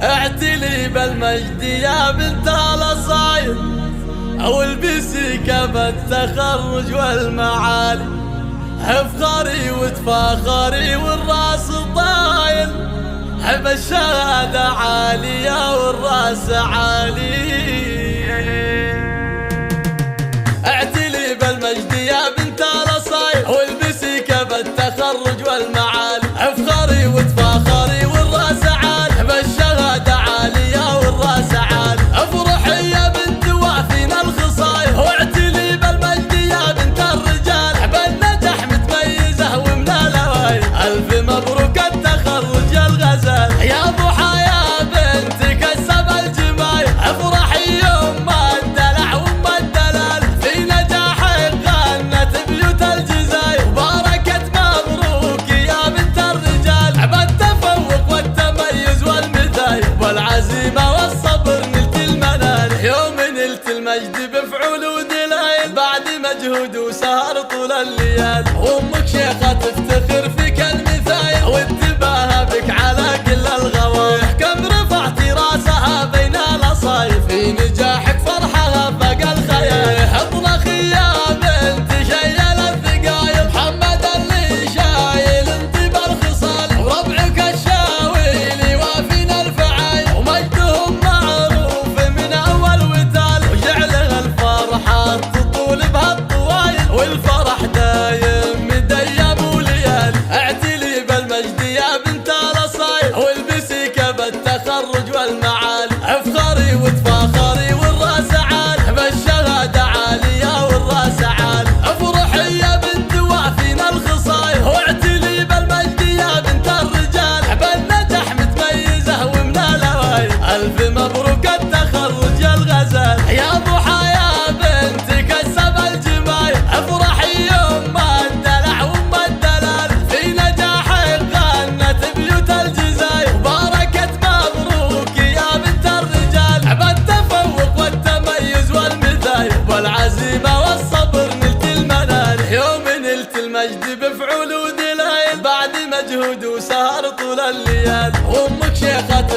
اعتلي بالمجد يا بنت الاصايل، والبسي كف التخرج والمعالي، افخري وتفاخري والراس طايل، حب الشهادة عالية والراس عالي. اعتلي بالمجد يا بنت الاصايل، والبسي كف التخرج والمعالي، افخري وتفاخري والراس عالي، حب الشهادة عالية والراس عالي. افرحي يا بنت وافين الخصايل، واعتلي بالمجد يا بنت الرجال، حب النجح متميزة ومن الاوائل، الف مبروك التخرج يا الغزال. يا ضحى يا بنت كسب الجمايل، افرحي يوم الدلع وام الدلال، في نجاحك غنت بيوت الجزاير، وباركت مبروك يا بنت الرجال، حب التفوق والتميز والمثايل، والعزيمة والصبر نلت المنال، يوم نلت المجد بفعول ودلائل، بعد مجهود وسهر طول الليال، وامك شيخة تفتخر فيك المثايل، وانتباهها بك على كل الغوايح، كم رفعتي راسها بين الاصايف، في نجاحك فرحها فوق الخيال. اطلقي يا بنت شيل الثقايل، محمد اللي شايل انت بالخصال، وربعك الشاويلي وافين الفعايل، ومجدهم معروف من اول وتال، وجعله الفرحة تطول بهالطوايل، والفرح دايم مديم وليالي. اعتلي بالمجد يا بنت الاصايل، والبسي كف التخرج والمعالي، افخري وتفاخري والراس عالي، حب الشهادة عالية والراس عالي. افرحي يا بنت وافين الخصايل، واعتلي بالمجد يا بنت الرجال، حب النجح متميزة ومن الاوائل، الف مبروك التخرج يا الغزال. يا ضحى يا بنت كسب الجمايل، افرحي يوم الدلع وام الدلال، في نجاحك غنت بيوت الجزاير، وباركت مبروك يا بنت الرجال، حب التفوق والتميز والمثايل، والعزيمة والصبر نلت المنال، يوم نلت المجد بفعول ودلائل، بعد مجهود وسهر طول الليال، وامك شيخة